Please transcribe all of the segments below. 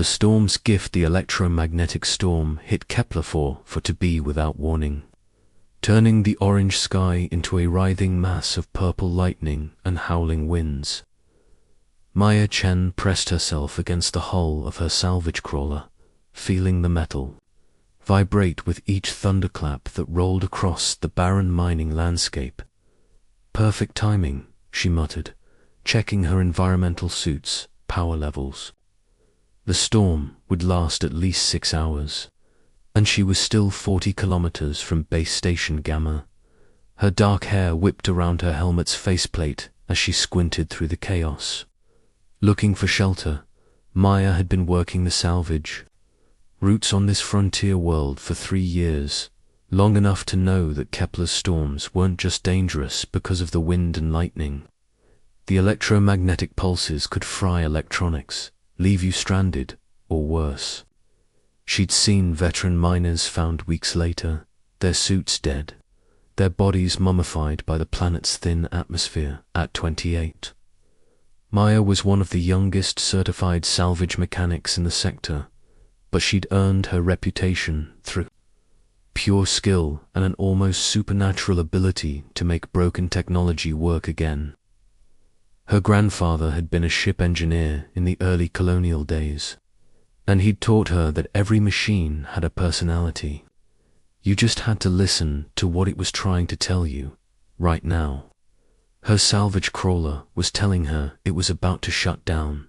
The storm's gift, the electromagnetic storm, hit Kepler 4b without warning, turning the orange sky into a writhing mass of purple lightning and howling winds. Maya Chen pressed herself against the hull of her salvage crawler, feeling the metal vibrate with each thunderclap that rolled across the barren mining landscape. Perfect timing, she muttered, checking her environmental suit's power levels. The storm would last at least 6 hours, and she was still 40 kilometers from base station Gamma. Her dark hair whipped around her helmet's faceplate as she squinted through the chaos. Looking for shelter, Maya had been working the salvage routes on this frontier world for 3 years, long enough to know that Kepler's storms weren't just dangerous because of the wind and lightning. The electromagnetic pulses could fry electronics, leave you stranded, or worse. She'd seen veteran miners found weeks later, their suits dead, their bodies mummified by the planet's thin atmosphere at 28. Maya was one of the youngest certified salvage mechanics in the sector, but she'd earned her reputation through pure skill and an almost supernatural ability to make broken technology work again. Her grandfather had been a ship engineer in the early colonial days, and he'd taught her that every machine had a personality. You just had to listen to what it was trying to tell you, right now. Her salvage crawler was telling her it was about to shut down.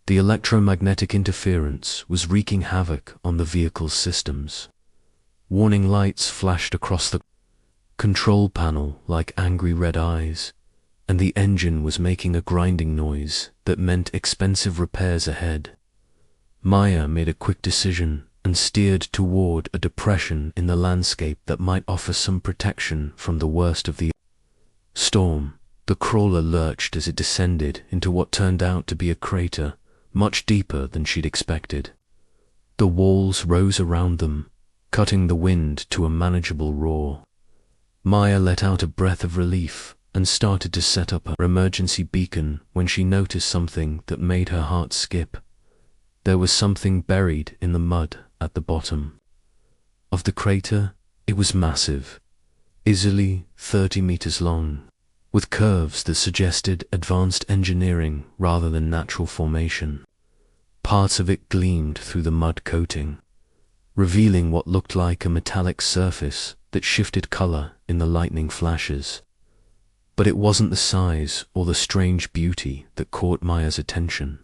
The electromagnetic interference was wreaking havoc on the vehicle's systems. Warning lights flashed across the control panel like angry red eyes, and the engine was making a grinding noise that meant expensive repairs ahead. Maya made a quick decision and steered toward a depression in the landscape that might offer some protection from the worst of the storm. The crawler lurched as it descended into what turned out to be a crater, much deeper than she'd expected. The walls rose around them, cutting the wind to a manageable roar. Maya let out a breath of relief and started to set up her emergency beacon when she noticed something that made her heart skip. There was something buried in the mud at the bottom of the crater. It was massive, easily 30 meters long, with curves that suggested advanced engineering rather than natural formation. Parts of it gleamed through the mud coating, revealing what looked like a metallic surface that shifted color in the lightning flashes. But it wasn't the size or the strange beauty that caught Maya's attention.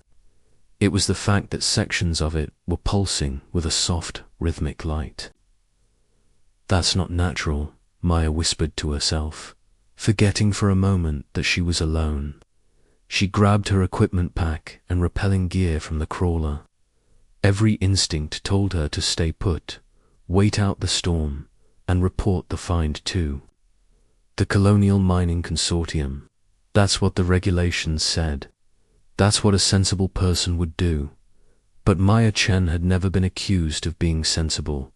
It was the fact that sections of it were pulsing with a soft, rhythmic light. "That's not natural," Maya whispered to herself, forgetting for a moment that she was alone. She grabbed her equipment pack and rappelling gear from the crawler. Every instinct told her to stay put, wait out the storm, and report the find too. The Colonial Mining Consortium. That's what the regulations said. That's what a sensible person would do. But Maya Chen had never been accused of being sensible.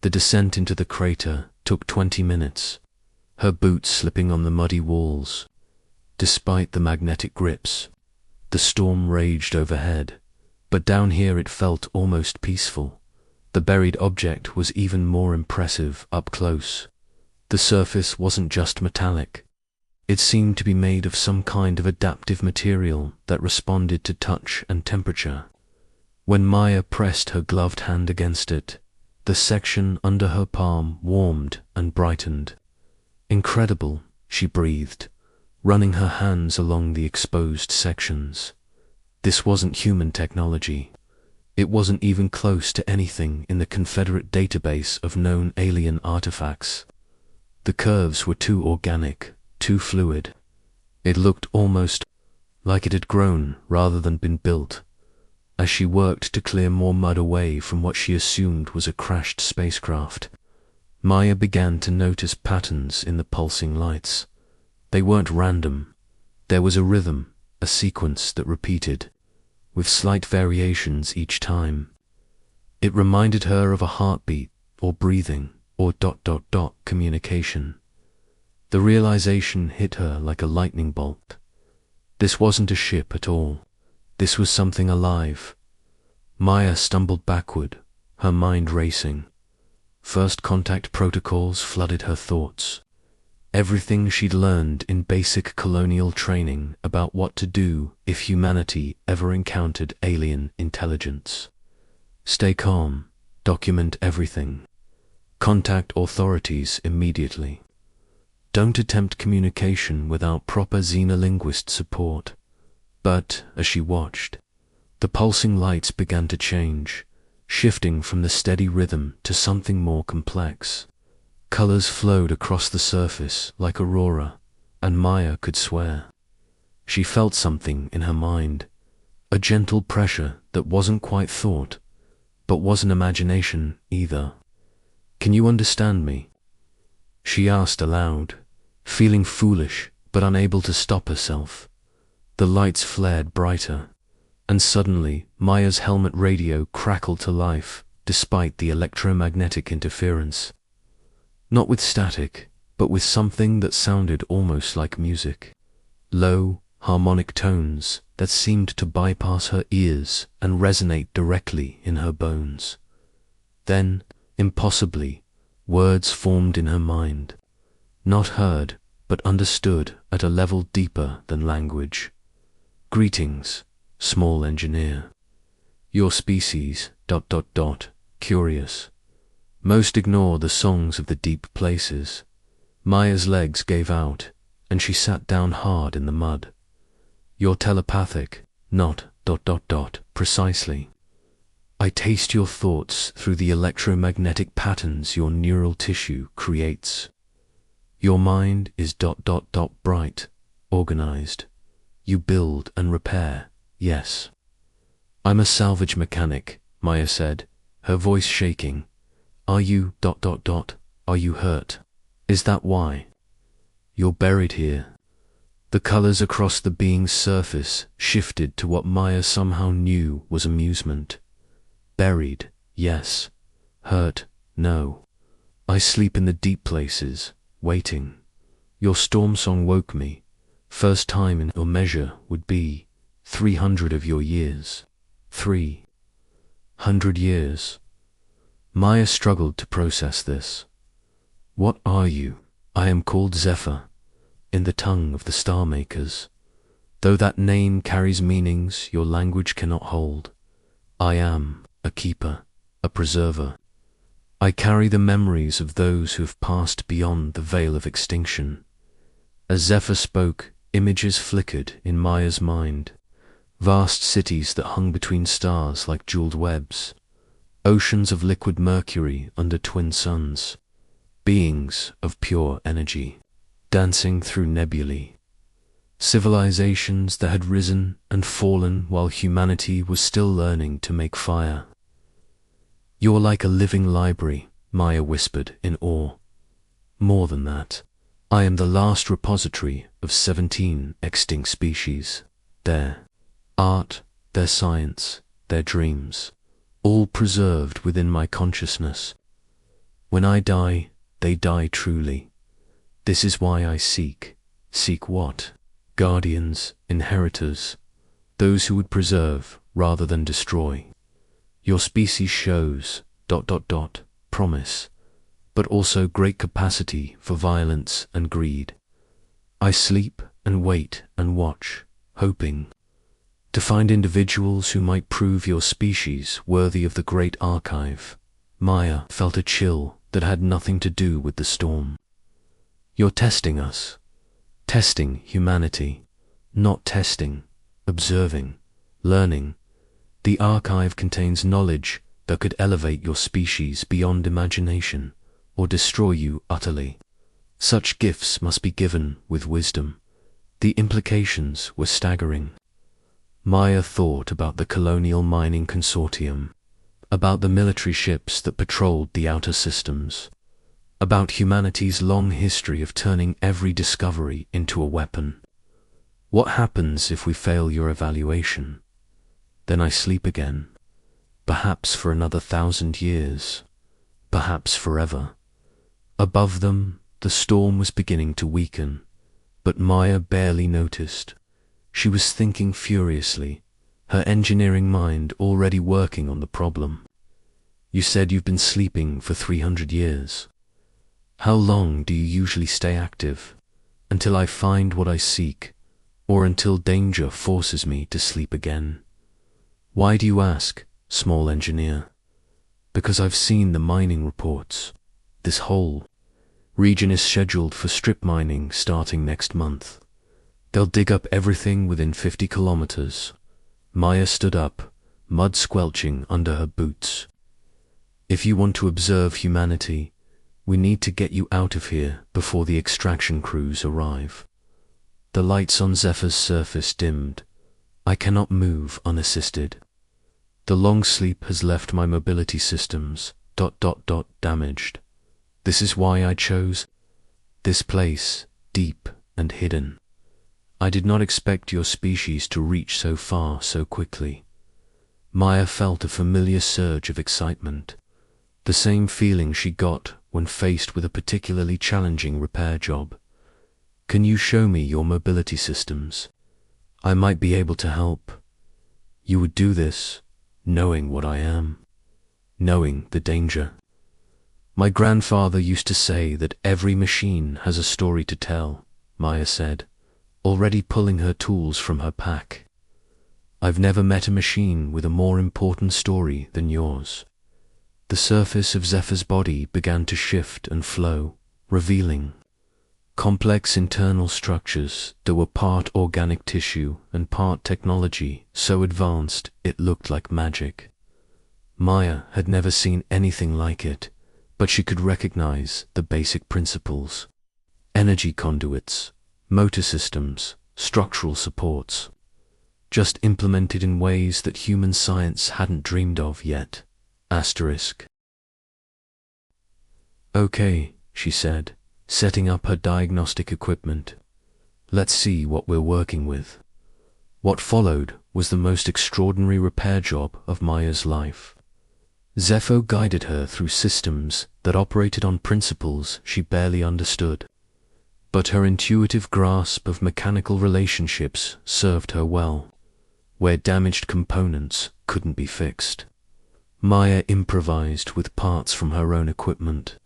The descent into the crater took 20 minutes, her boots slipping on the muddy walls. Despite the magnetic grips, the storm raged overhead, but down here it felt almost peaceful. The buried object was even more impressive up close. The surface wasn't just metallic. It seemed to be made of some kind of adaptive material that responded to touch and temperature. When Maya pressed her gloved hand against it, the section under her palm warmed and brightened. "Incredible," she breathed, running her hands along the exposed sections. This wasn't human technology. It wasn't even close to anything in the Confederate database of known alien artifacts. The curves were too organic, too fluid. It looked almost like it had grown rather than been built. As she worked to clear more mud away from what she assumed was a crashed spacecraft, Maya began to notice patterns in the pulsing lights. They weren't random. There was a rhythm, a sequence that repeated, with slight variations each time. It reminded her of a heartbeat, or breathing, or ... communication. The realization hit her like a lightning bolt. This wasn't a ship at all. This was something alive. Maya stumbled backward, her mind racing. First contact protocols flooded her thoughts. Everything she'd learned in basic colonial training about what to do if humanity ever encountered alien intelligence. Stay calm, document everything. Contact authorities immediately. Don't attempt communication without proper xenolinguist support. But, as she watched, the pulsing lights began to change, shifting from the steady rhythm to something more complex. Colors flowed across the surface like aurora, and Maya could swear. She felt something in her mind, a gentle pressure that wasn't quite thought, but wasn't imagination either. "Can you understand me?" she asked aloud, feeling foolish but unable to stop herself. The lights flared brighter, and suddenly Maya's helmet radio crackled to life despite the electromagnetic interference. Not with static, but with something that sounded almost like music. Low, harmonic tones that seemed to bypass her ears and resonate directly in her bones. Then, impossibly, words formed in her mind, not heard, but understood at a level deeper than language. "Greetings, small engineer. Your species, ... curious. Most ignore the songs of the deep places." Maya's legs gave out, and she sat down hard in the mud. "You're telepathic, not ... precisely. I taste your thoughts through the electromagnetic patterns your neural tissue creates. Your mind is ... bright, organized. You build and repair, yes." "I'm a salvage mechanic," Maya said, her voice shaking. "Are you ... are you hurt? Is that why? You're buried here." The colors across the being's surface shifted to what Maya somehow knew was amusement. "Buried, yes. Hurt, no. I sleep in the deep places, waiting. Your storm song woke me. First time in your measure would be 300 of your years. 300 years." Maya struggled to process this. "What are you?" "I am called Zephyr, in the tongue of the star makers. Though that name carries meanings your language cannot hold. I am a keeper, a preserver. I carry the memories of those who have passed beyond the veil of extinction." As Zephyr spoke, images flickered in Maya's mind. Vast cities that hung between stars like jeweled webs. Oceans of liquid mercury under twin suns. Beings of pure energy, dancing through nebulae. Civilizations that had risen and fallen while humanity was still learning to make fire. "You're like a living library," Maya whispered in awe. "More than that. I am the last repository of 17 extinct species. Their art, their science, their dreams, all preserved within my consciousness. When I die, they die truly. This is why I seek." "Seek what?" "Guardians, inheritors, those who would preserve rather than destroy. Your species shows ... promise, but also great capacity for violence and greed. I sleep and wait and watch, hoping to find individuals who might prove your species worthy of the great archive." Maya felt a chill that had nothing to do with the storm. "You're testing us. Testing humanity. Not testing, observing, learning. The archive contains knowledge that could elevate your species beyond imagination or destroy you utterly. Such gifts must be given with wisdom." The implications were staggering. Maya thought about the colonial mining consortium, about the military ships that patrolled the outer systems, about humanity's long history of turning every discovery into a weapon. "What happens if we fail your evaluation?" "Then I sleep again. Perhaps for another 1,000 years. Perhaps forever." Above them, the storm was beginning to weaken, but Maya barely noticed. She was thinking furiously, her engineering mind already working on the problem. You said you've been sleeping for 300 years. How long do you usually stay active? Until I find what I seek, or until danger forces me to sleep again? Why do you ask, small engineer? Because I've seen the mining reports. This whole region is scheduled for strip mining starting next month. They'll dig up everything within 50 kilometers. Maya stood up, mud squelching under her boots. If you want to observe humanity, we need to get you out of here before the extraction crews arrive. The lights on Zephyr's surface dimmed. I cannot move unassisted. The long sleep has left my mobility systems ... damaged. This is why I chose this place, deep and hidden. I did not expect your species to reach so far so quickly. Maya felt a familiar surge of excitement, the same feeling she got when faced with a particularly challenging repair job. Can you show me your mobility systems? I might be able to help. You would do this, knowing what I am, knowing the danger. My grandfather used to say that every machine has a story to tell, Maya said, already pulling her tools from her pack. I've never met a machine with a more important story than yours. The surface of Zephyr's body began to shift and flow, revealing complex internal structures that were part organic tissue and part technology so advanced it looked like magic. Maya had never seen anything like it, but she could recognize the basic principles: energy conduits, motor systems, structural supports, just implemented in ways that human science hadn't dreamed of yet. Okay, she said, setting up her diagnostic equipment. Let's see what we're working with. What followed was the most extraordinary repair job of Maya's life. Zephyr guided her through systems that operated on principles she barely understood, but her intuitive grasp of mechanical relationships served her well, where damaged components couldn't be fixed. Maya improvised with parts from her own equipment,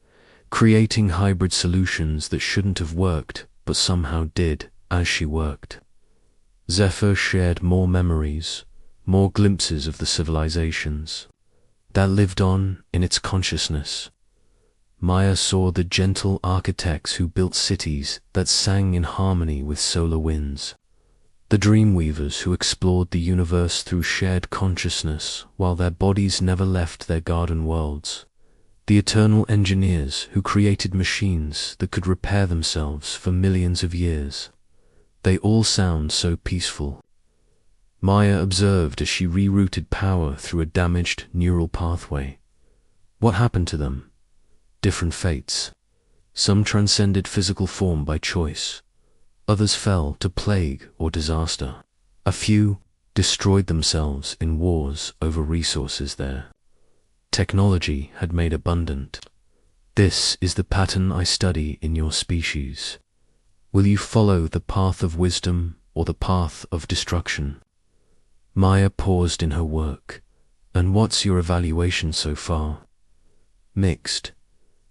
creating hybrid solutions that shouldn't have worked but somehow did as she worked. Zephyr shared more memories, more glimpses of the civilizations that lived on in its consciousness. Maya saw the gentle architects who built cities that sang in harmony with solar winds, the dreamweavers who explored the universe through shared consciousness while their bodies never left their garden worlds, the eternal engineers who created machines that could repair themselves for millions of years. They all sound so peaceful. Maya observed as she rerouted power through a damaged neural pathway. What happened to them? Different fates. Some transcended physical form by choice. Others fell to plague or disaster. A few destroyed themselves in wars over resources there. Technology had made abundant. This is the pattern I study in your species. Will you follow the path of wisdom or the path of destruction? Maya paused in her work. And what's your evaluation so far? Mixed.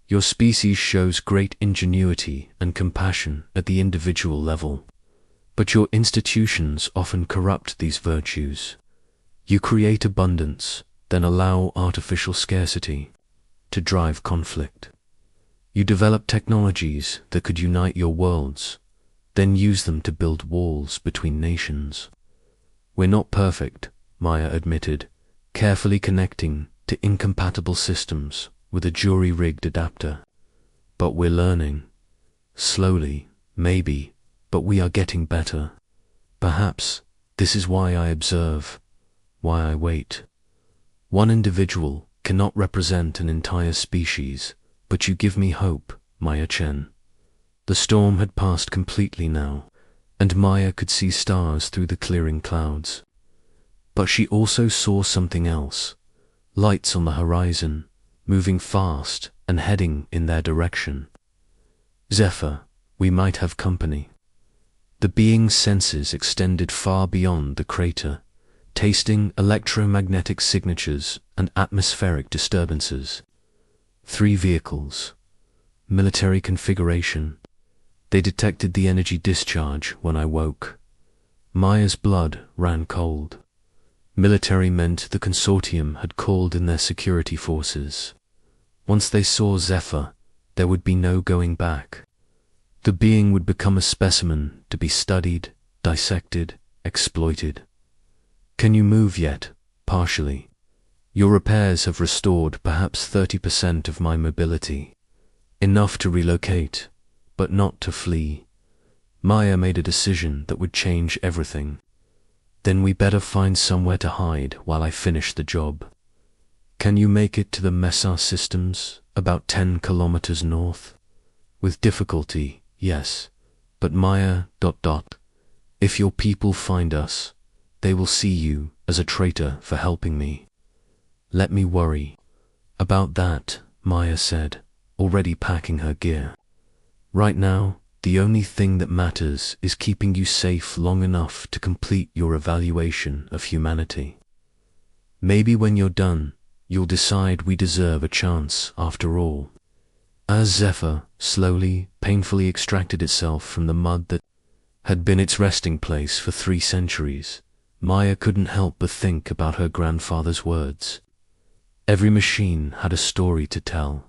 Your species shows great ingenuity and compassion at the individual level, but your institutions often corrupt these virtues. You create abundance, then allow artificial scarcity to drive conflict. You develop technologies that could unite your worlds, then use them to build walls between nations. We're not perfect, Maya admitted, carefully connecting to incompatible systems with a jury-rigged adapter. But we're learning. Slowly, maybe, but we are getting better. Perhaps this is why I observe, why I wait. One individual cannot represent an entire species, but you give me hope, Maya Chen. The storm had passed completely now, and Maya could see stars through the clearing clouds. But she also saw something else, lights on the horizon, moving fast and heading in their direction. Zephyr, we might have company. The being's senses extended far beyond the crater, tasting electromagnetic signatures and atmospheric disturbances. 3 vehicles. Military configuration. They detected the energy discharge when I woke. Maya's blood ran cold. Military meant the consortium had called in their security forces. Once they saw Zephyr, there would be no going back. The being would become a specimen to be studied, dissected, exploited. Can you move yet? Partially. Your repairs have restored perhaps 30% of my mobility. Enough to relocate, but not to flee. Maya made a decision that would change everything. Then we better find somewhere to hide while I finish the job. Can you make it to the Messar systems, about 10 kilometers north? With difficulty, yes. But Maya... If your people find us, they will see you as a traitor for helping me. Let me worry. About that, Maya said, already packing her gear. Right now, the only thing that matters is keeping you safe long enough to complete your evaluation of humanity. Maybe when you're done, you'll decide we deserve a chance after all. As Zephyr slowly, painfully extracted itself from the mud that had been its resting place for 3 centuries, Maya couldn't help but think about her grandfather's words. Every machine had a story to tell.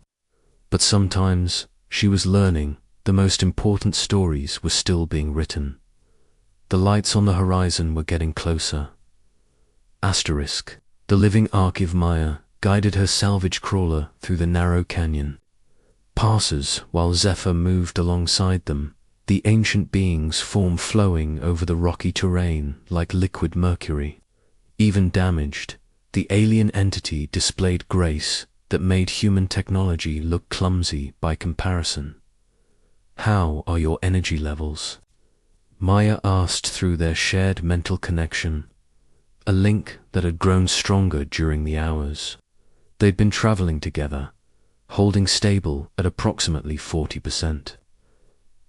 But sometimes, she was learning, the most important stories were still being written. The lights on the horizon were getting closer. Asterisk. The living archive Maya guided her salvage crawler through the narrow canyon. Passers, while Zephyr moved alongside them, the ancient beings' form flowing over the rocky terrain like liquid mercury. Even damaged, the alien entity displayed grace that made human technology look clumsy by comparison. How are your energy levels? Maya asked through their shared mental connection, a link that had grown stronger during the hours. They'd been traveling together, holding stable at approximately 40%.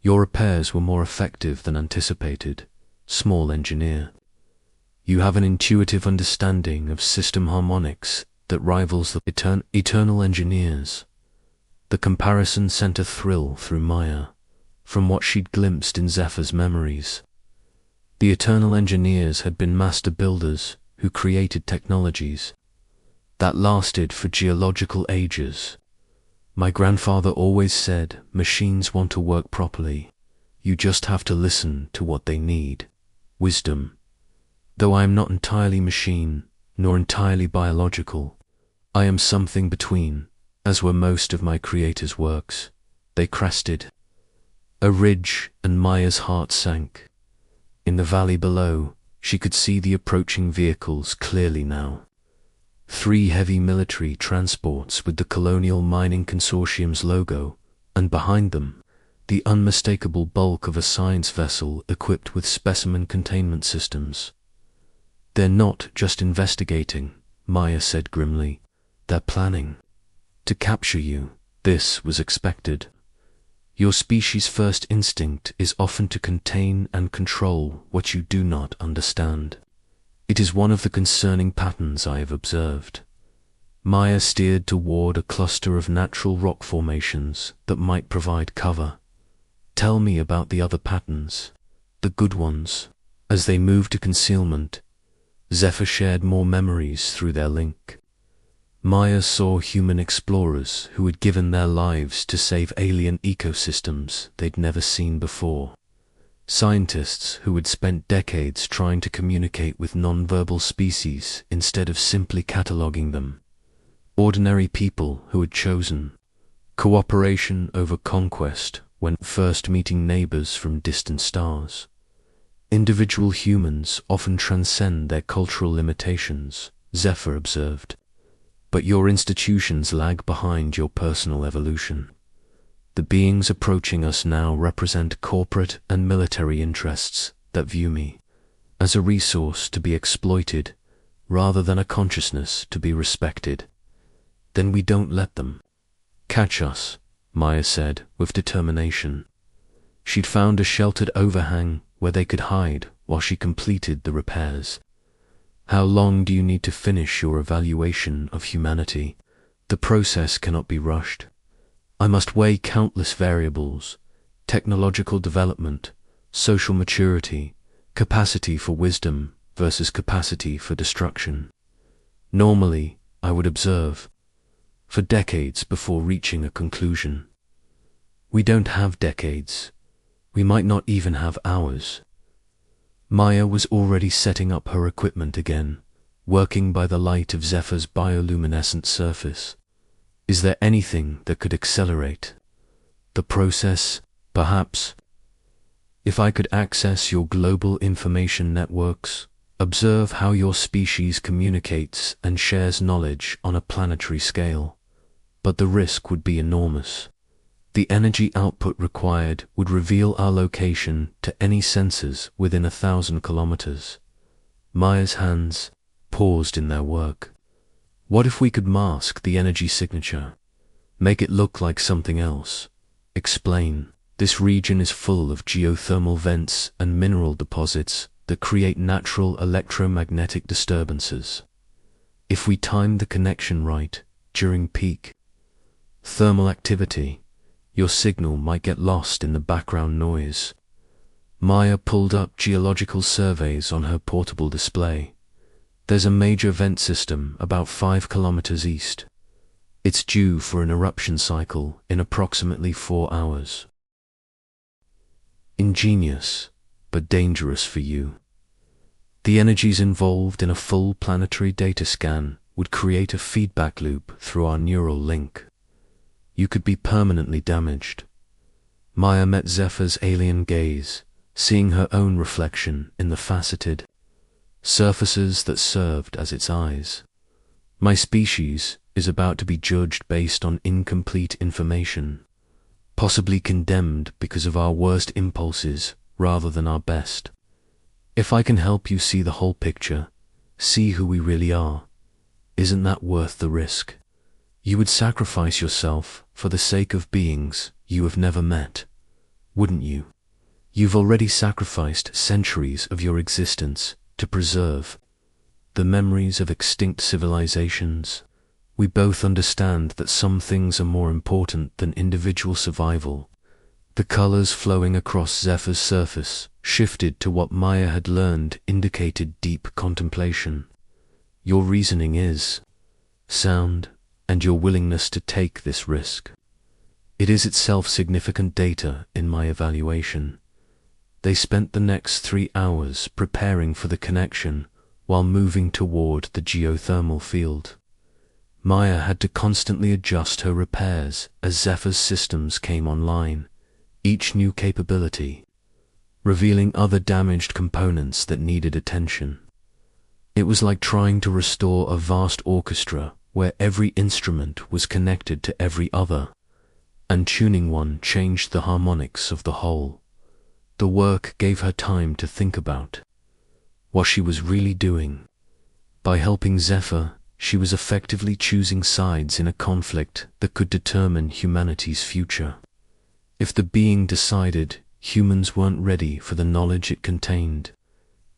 Your repairs were more effective than anticipated, small engineer. You have an intuitive understanding of system harmonics that rivals the eternal engineers. The comparison sent a thrill through Maya, from what she'd glimpsed in Zephyr's memories. The eternal engineers had been master builders who created technologies that lasted for geological ages. My grandfather always said machines want to work properly. You just have to listen to what they need. Wisdom. Though I am not entirely machine, nor entirely biological, I am something between, as were most of my creator's works. They crested a ridge, and Maya's heart sank. In the valley below, she could see the approaching vehicles clearly now. 3 heavy military transports with the Colonial Mining Consortium's logo, and behind them, the unmistakable bulk of a science vessel equipped with specimen containment systems. They're not just investigating, Maya said grimly. They're planning to capture you. This was expected. Your species' first instinct is often to contain and control what you do not understand. It is one of the concerning patterns I have observed. Maya steered toward a cluster of natural rock formations that might provide cover. Tell me about the other patterns, the good ones. As they moved to concealment, Zephyr shared more memories through their link. Maya saw human explorers who had given their lives to save alien ecosystems they'd never seen before. Scientists who had spent decades trying to communicate with non-verbal species instead of simply cataloging them. Ordinary people who had chosen cooperation over conquest when first meeting neighbors from distant stars. Individual humans often transcend their cultural limitations, Zephyr observed. But your institutions lag behind your personal evolution. The beings approaching us now represent corporate and military interests that view me as a resource to be exploited rather than a consciousness to be respected. Then we don't let them catch us, Maya said with determination. She'd found a sheltered overhang where they could hide while she completed the repairs. How long do you need to finish your evaluation of humanity? The process cannot be rushed. I must weigh countless variables: technological development, social maturity, capacity for wisdom versus capacity for destruction. Normally, I would observe for decades before reaching a conclusion. We don't have decades. We might not even have hours. Maya was already setting up her equipment again, working by the light of Zephyr's bioluminescent surface. Is there anything that could accelerate the process, perhaps? If I could access your global information networks, observe how your species communicates and shares knowledge on a planetary scale. But the risk would be enormous. The energy output required would reveal our location to any sensors within 1,000 kilometers. Maya's hands paused in their work. What if we could mask the energy signature? Make it look like something else? Explain. This region is full of geothermal vents and mineral deposits that create natural electromagnetic disturbances. If we time the connection right, during peak thermal activity, your signal might get lost in the background noise. Maya pulled up geological surveys on her portable display. There's a major vent system about 5 kilometers east. It's due for an eruption cycle in approximately 4 hours. Ingenious, but dangerous for you. The energies involved in a full planetary data scan would create a feedback loop through our neural link. You could be permanently damaged. Maya met Zephyr's alien gaze, seeing her own reflection in the faceted surfaces that served as its eyes. My species is about to be judged based on incomplete information, possibly condemned because of our worst impulses rather than our best. If I can help you see the whole picture, see who we really are, isn't that worth the risk? You would sacrifice yourself for the sake of beings you have never met, wouldn't you? You've already sacrificed centuries of your existence to preserve the memories of extinct civilizations. We both understand that some things are more important than individual survival. The colors flowing across Zephyr's surface shifted to what Maya had learned indicated deep contemplation. Your reasoning is sound, and your willingness to take this risk. It is itself significant data in my evaluation. They spent the next 3 hours preparing for the connection while moving toward the geothermal field. Maya had to constantly adjust her repairs as Zephyr's systems came online, each new capability revealing other damaged components that needed attention. It was like trying to restore a vast orchestra where every instrument was connected to every other, and tuning one changed the harmonics of the whole. The work gave her time to think about what she was really doing. By helping Zephyr, she was effectively choosing sides in a conflict that could determine humanity's future. If the being decided humans weren't ready for the knowledge it contained,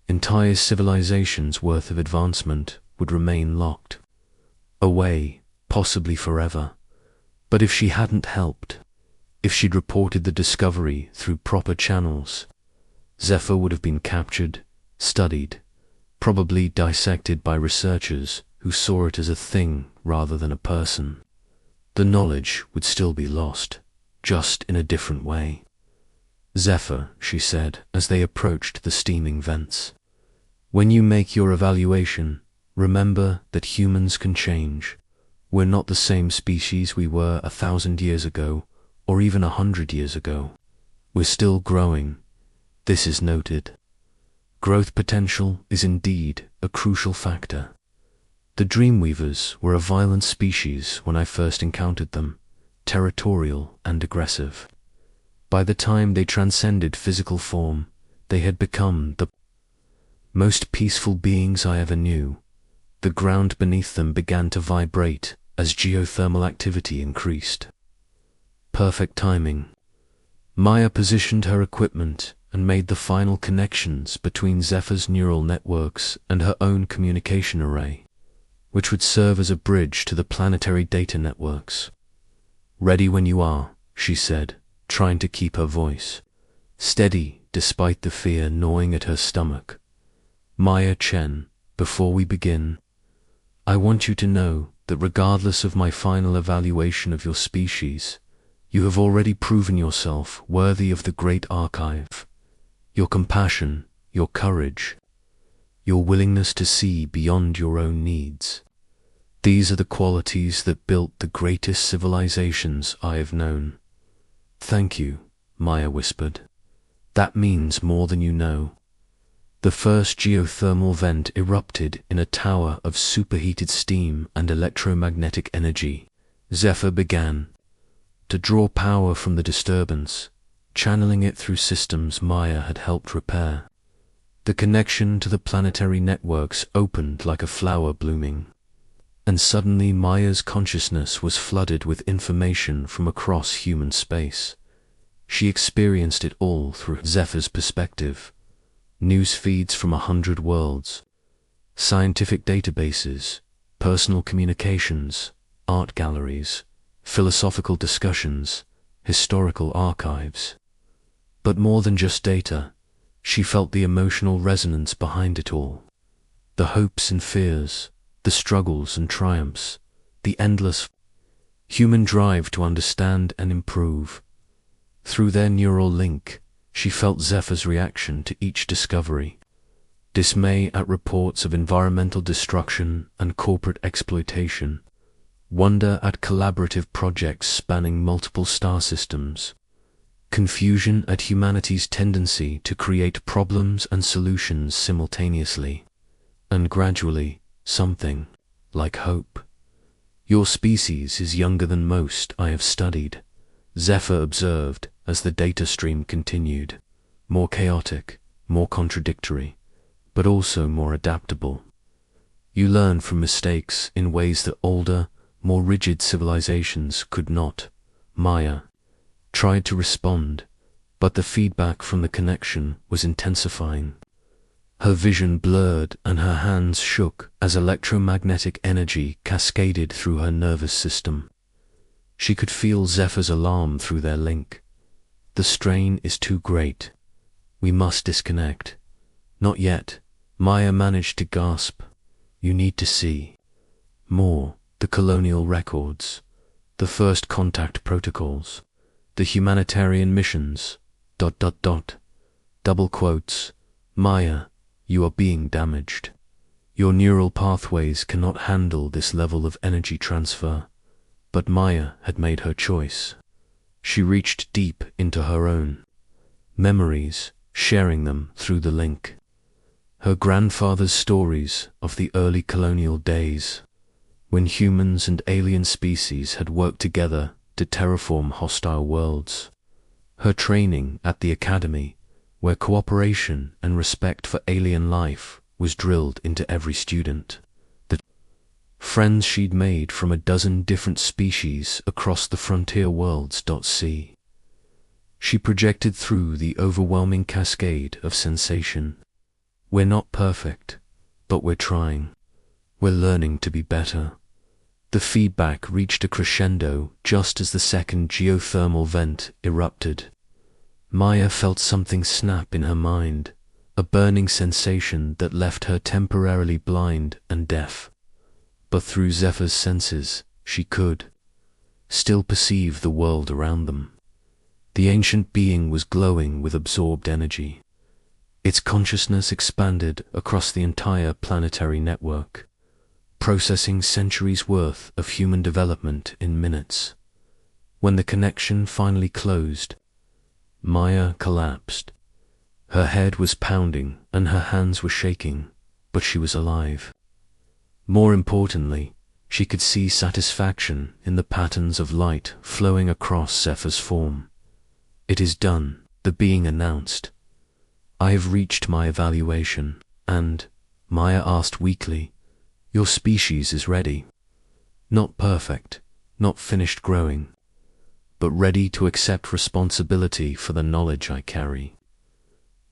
entire civilizations' worth of advancement would remain locked away, possibly forever. But if she hadn't helped, if she'd reported the discovery through proper channels, Zephyr would have been captured, studied, probably dissected by researchers who saw it as a thing rather than a person. The knowledge would still be lost, just in a different way. Zephyr, she said as they approached the steaming vents, when you make your evaluation, remember that humans can change. We're not the same species we were 1,000 years ago, or even 100 years ago. We're still growing. This is noted. Growth potential is indeed a crucial factor. The Dreamweavers were a violent species when I first encountered them, territorial and aggressive. By the time they transcended physical form, they had become the most peaceful beings I ever knew. The ground beneath them began to vibrate as geothermal activity increased. Perfect timing. Maya positioned her equipment and made the final connections between Zephyr's neural networks and her own communication array, which would serve as a bridge to the planetary data networks. "Ready when you are," she said, trying to keep her voice steady despite the fear gnawing at her stomach. "Maya Chen, before we begin, I want you to know that regardless of my final evaluation of your species, you have already proven yourself worthy of the Great Archive. Your compassion, your courage, your willingness to see beyond your own needs. These are the qualities that built the greatest civilizations I have known." "Thank you," Maya whispered. "That means more than you know." The first geothermal vent erupted in a tower of superheated steam and electromagnetic energy. Zephyr began to draw power from the disturbance, channeling it through systems Maya had helped repair. The connection to the planetary networks opened like a flower blooming, and suddenly Maya's consciousness was flooded with information from across human space. She experienced it all through Zephyr's perspective. News feeds from 100 worlds, scientific databases, personal communications, art galleries, philosophical discussions, historical archives. But more than just data, she felt the emotional resonance behind it all. The hopes and fears, the struggles and triumphs, the endless human drive to understand and improve. Through their neural link, she felt Zephyr's reaction to each discovery: dismay at reports of environmental destruction and corporate exploitation, wonder at collaborative projects spanning multiple star systems, confusion at humanity's tendency to create problems and solutions simultaneously, and gradually, something like hope. "Your species is younger than most I have studied," Zephyr observed as the data stream continued, more chaotic, more contradictory, but also more adaptable. "You learn from mistakes in ways that older, more rigid civilizations could not." Maya tried to respond, but the feedback from the connection was intensifying. Her vision blurred and her hands shook as electromagnetic energy cascaded through her nervous system. She could feel Zephyr's alarm through their link. "The strain is too great. We must disconnect." "Not yet," Maya managed to gasp. "You need to see more: the colonial records, the first contact protocols, the humanitarian missions, ... Double quotes. "Maya, you are being damaged. Your neural pathways cannot handle this level of energy transfer." But Maya had made her choice. She reached deep into her own memories, sharing them through the link. Her grandfather's stories of the early colonial days, when humans and alien species had worked together to terraform hostile worlds. Her training at the academy, where cooperation and respect for alien life was drilled into every student. The friends she'd made from a dozen different species across the frontier worlds. She projected through the overwhelming cascade of sensation. "We're not perfect, but we're trying. We're learning to be better." The feedback reached a crescendo just as the second geothermal vent erupted. Maya felt something snap in her mind, a burning sensation that left her temporarily blind and deaf. But through Zephyr's senses, she could still perceive the world around them. The ancient being was glowing with absorbed energy. Its consciousness expanded across the entire planetary network, processing centuries' worth of human development in minutes. When the connection finally closed, Maya collapsed. Her head was pounding and her hands were shaking, but she was alive. More importantly, she could see satisfaction in the patterns of light flowing across Zephyr's form. "It is done," the being announced. "I have reached my evaluation, and," Maya asked weakly, "your species is ready. Not perfect, not finished growing, but ready to accept responsibility for the knowledge I carry."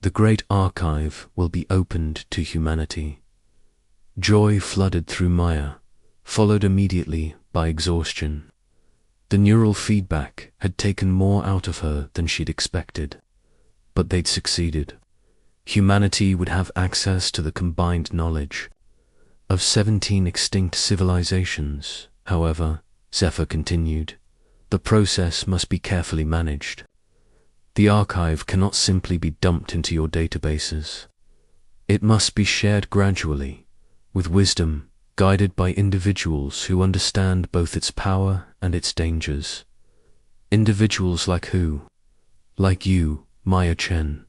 The great archive will be opened to humanity. Joy flooded through Maya, followed immediately by exhaustion. The neural feedback had taken more out of her than she'd expected. But they'd succeeded. Humanity would have access to the combined knowledge of 17 extinct civilizations. However, Zephyr continued, the process must be carefully managed. The archive cannot simply be dumped into your databases. It must be shared gradually, with wisdom, guided by individuals who understand both its power and its dangers. Individuals like who? Like you, Maya Chen.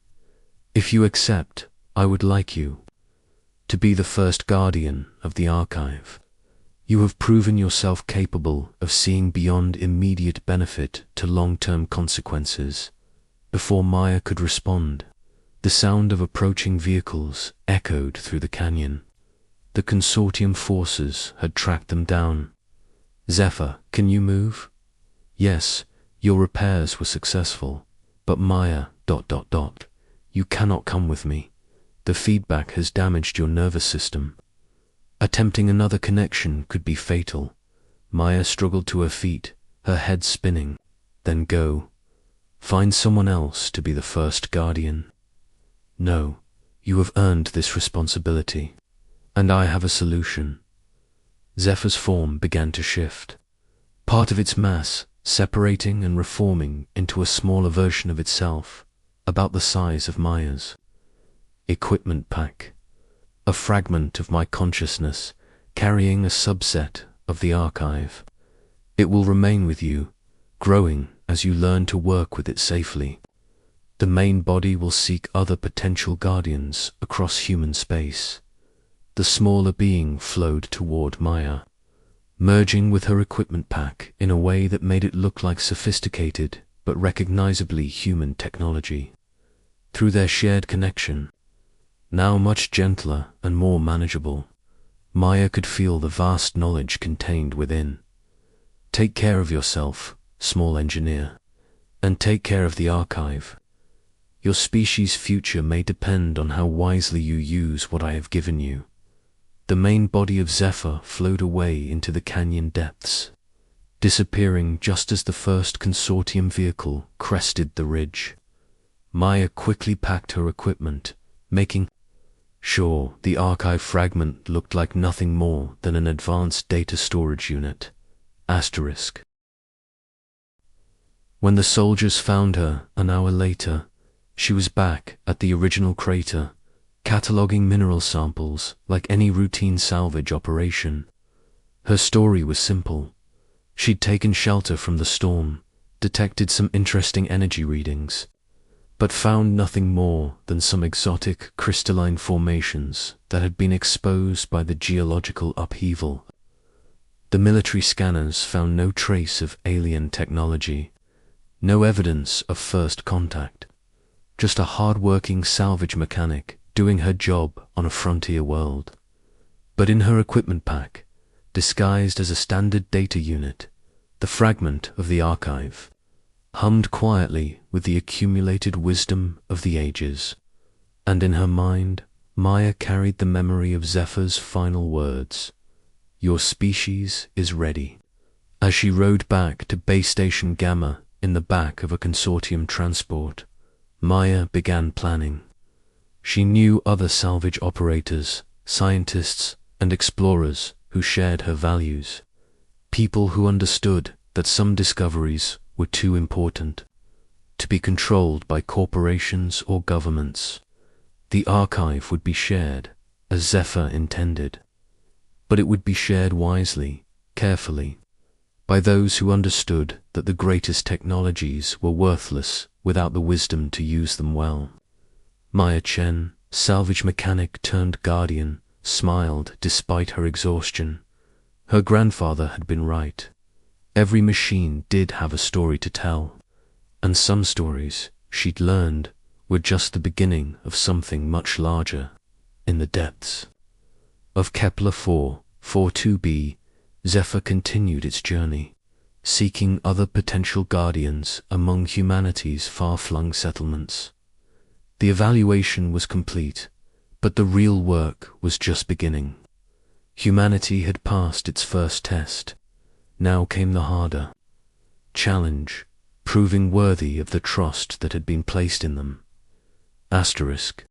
If you accept, I would like you to be the first guardian of the archive. You have proven yourself capable of seeing beyond immediate benefit to long-term consequences. Before Maya could respond, the sound of approaching vehicles echoed through the canyon. The consortium forces had tracked them down. Zephyr, can you move? Yes, your repairs were successful, but Maya... You cannot come with me. The feedback has damaged your nervous system. Attempting another connection could be fatal. Maya struggled to her feet, her head spinning. Then go. Find someone else to be the first guardian. No, you have earned this responsibility, and I have a solution. Zephyr's form began to shift. Part of its mass separating and reforming into a smaller version of itself, about the size of Maya's. Equipment pack. A fragment of my consciousness, carrying a subset of the archive. It will remain with you, growing as you learn to work with it safely. The main body will seek other potential guardians across human space. The smaller being flowed toward Maya, merging with her equipment pack in a way that made it look like sophisticated but recognizably human technology. Through their shared connection, now much gentler and more manageable, Maya could feel the vast knowledge contained within. Take care of yourself, small engineer, and take care of the archive. Your species' future may depend on how wisely you use what I have given you. The main body of Zephyr flowed away into the canyon depths, disappearing just as the first consortium vehicle crested the ridge. Maya quickly packed her equipment, making sure the archive fragment looked like nothing more than an advanced data storage unit. Asterisk. When the soldiers found her an hour later, she was back at the original crater, cataloging mineral samples like any routine salvage operation. Her story was simple. She'd taken shelter from the storm, detected some interesting energy readings, but found nothing more than some exotic crystalline formations that had been exposed by the geological upheaval. The military scanners found no trace of alien technology, no evidence of first contact, just a hard-working salvage mechanic doing her job on a frontier world. But in her equipment pack, disguised as a standard data unit, the fragment of the archive hummed quietly with the accumulated wisdom of the ages, and in her mind, Maya carried the memory of Zephyr's final words, "Your species is ready." As she rode back to Base Station Gamma in the back of a consortium transport, Maya began planning. She knew other salvage operators, scientists, and explorers who shared her values. People who understood that some discoveries were too important to be controlled by corporations or governments. The archive would be shared, as Zephyr intended, but it would be shared wisely, carefully, by those who understood that the greatest technologies were worthless without the wisdom to use them well. Maya Chen, salvage mechanic turned guardian, smiled despite her exhaustion. Her grandfather had been right. Every machine did have a story to tell, and some stories, she'd learned, were just the beginning of something much larger. In the depths of Kepler 442b, Zephyr continued its journey, seeking other potential guardians among humanity's far-flung settlements. The evaluation was complete, but the real work was just beginning. Humanity had passed its first test. Now came the harder challenge, proving worthy of the trust that had been placed in them. Asterisk.